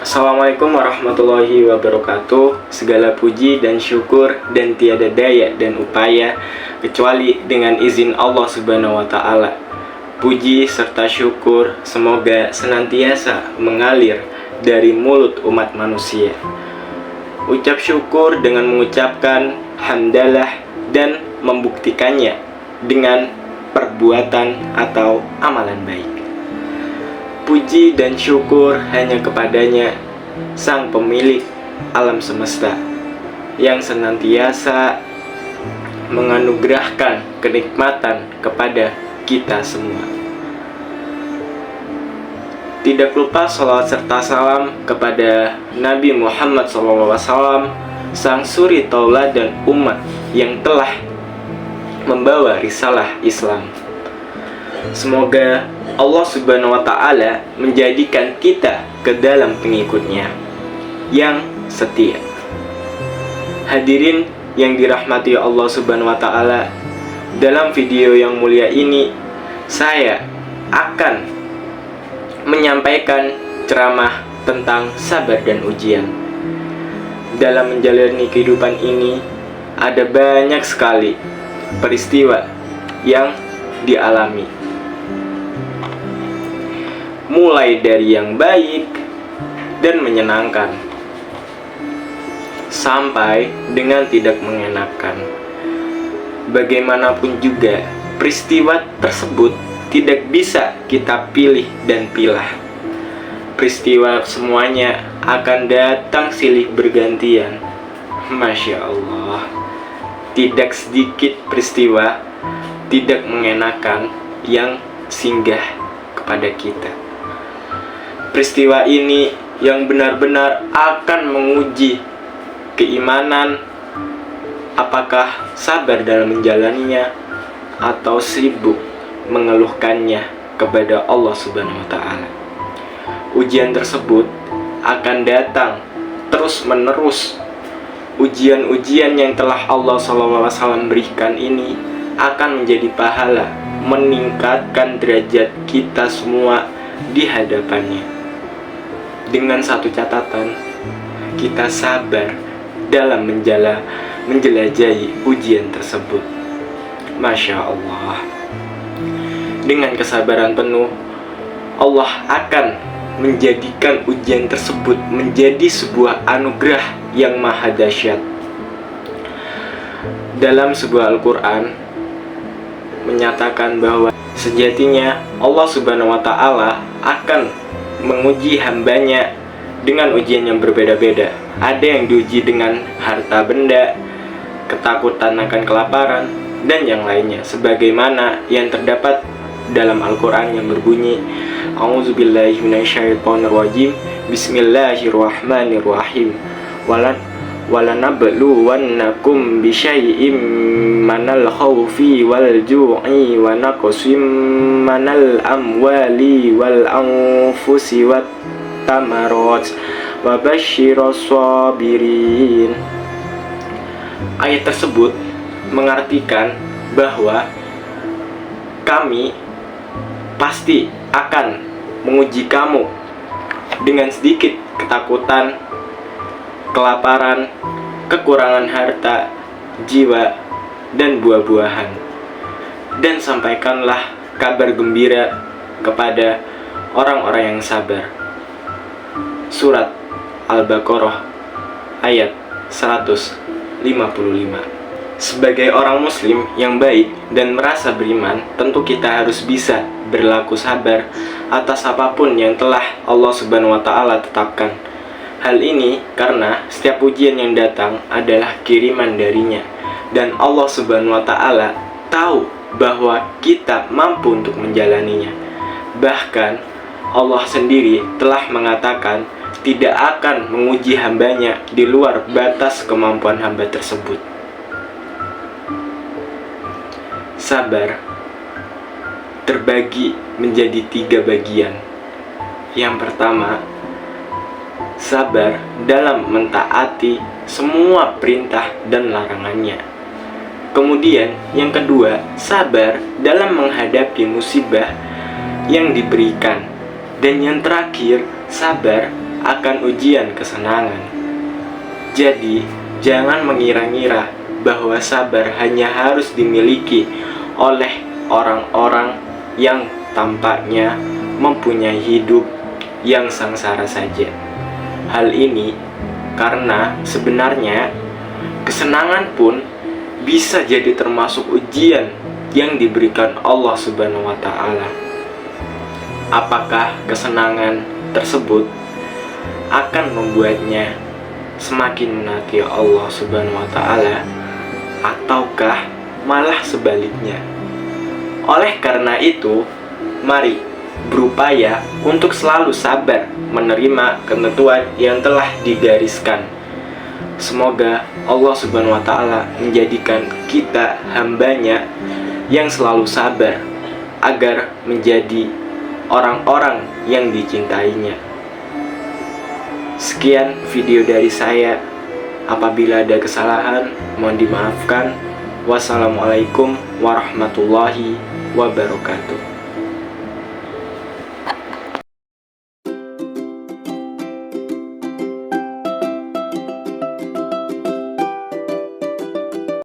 Assalamualaikum warahmatullahi wabarakatuh. Segala puji dan syukur dan tiada daya dan upaya kecuali dengan izin Allah Subhanahu wa taala. Puji serta syukur semoga senantiasa mengalir dari mulut umat manusia. Ucap syukur dengan mengucapkan hamdalah dan membuktikannya dengan perbuatan atau amalan baik. Puji dan syukur hanya kepadanya, Sang Pemilik alam semesta, yang senantiasa menganugerahkan kenikmatan kepada kita semua. Tidak lupa salawat serta salam kepada Nabi Muhammad SAW, sang suri tauladan umat yang telah membawa risalah Islam. Semoga Allah Subhanahu wa taala menjadikan kita ke dalam pengikutnya yang setia. Hadirin yang dirahmati Allah Subhanahu wa taala, dalam video yang mulia ini saya akan menyampaikan ceramah tentang sabar dan ujian. Dalam menjalani kehidupan ini ada banyak sekali peristiwa yang dialami, mulai dari yang baik dan menyenangkan sampai dengan tidak mengenakan. Bagaimanapun juga, peristiwa tersebut tidak bisa kita pilih dan pilah. Peristiwa semuanya akan datang silih bergantian. Masya Allah, tidak sedikit peristiwa tidak mengenakan yang singgah kepada kita. Peristiwa ini yang benar-benar akan menguji keimanan, apakah sabar dalam menjalaninya atau sibuk mengeluhkannya kepada Allah Subhanahu wa taala. Ujian tersebut akan datang terus-menerus. Ujian-ujian yang telah Allah SAW berikan ini akan menjadi pahala, meningkatkan derajat kita semua di hadapannya. Dengan satu catatan, kita sabar dalam menjelajahi ujian tersebut. Masya Allah, dengan kesabaran penuh, Allah akan menjadikan ujian tersebut menjadi sebuah anugerah yang maha dahsyat. Dalam sebuah Al-Quran menyatakan bahwa sejatinya Allah Subhanahu wa taala akan menguji hambanya dengan ujian yang berbeda-beda. Ada yang diuji dengan harta benda, ketakutan akan kelaparan, dan yang lainnya, sebagaimana yang terdapat dalam Al-Quran yang berbunyi, A'udzubillahi minasyaitonirrajim, Bismillahirrahmanirrahim, walanabluwannakum bisyai'im manal khawfi wal ju'i wa naqsim manal amwali wal anfusi wat tamarat wa basyiros sabirin. Ayat tersebut mengartikan bahwa kami pasti akan menguji kamu dengan sedikit ketakutan, kelaparan, kekurangan harta, jiwa, dan buah-buahan. Dan sampaikanlah kabar gembira kepada orang-orang yang sabar. Surat Al-Baqarah ayat 155. Sebagai orang muslim yang baik dan merasa beriman, tentu kita harus bisa berlaku sabar atas apapun yang telah Allah Subhanahu wa taala tetapkan. Hal ini karena setiap ujian yang datang adalah kiriman darinya, dan Allah Subhanahu wa taala tahu bahwa kita mampu untuk menjalaninya. Bahkan Allah sendiri telah mengatakan tidak akan menguji hambanya di luar batas kemampuan hamba tersebut. Sabar terbagi menjadi 3 bagian. Yang pertama, sabar dalam mentaati semua perintah dan larangannya. Kemudian yang kedua, sabar dalam menghadapi musibah yang diberikan. Dan yang terakhir, sabar akan ujian kesenangan. Jadi, jangan mengira-ngira bahwa sabar hanya harus dimiliki oleh orang-orang yang tampaknya mempunyai hidup yang sengsara saja. Hal ini karena sebenarnya kesenangan pun bisa jadi termasuk ujian yang diberikan Allah Subhanahu wa Ta'ala. Apakah kesenangan tersebut akan membuatnya semakin menaati Allah Subhanahu wa Ta'ala, ataukah malah sebaliknya? Oleh karena itu, mari berupaya untuk selalu sabar menerima ketentuan yang telah digariskan. Semoga Allah Subhanahu wa Ta'ala menjadikan kita hambanya yang selalu sabar agar menjadi orang-orang yang dicintainya. Sekian video dari saya. Apabila ada kesalahan, mohon dimaafkan. Wassalamualaikum warahmatullahi wabarakatuh.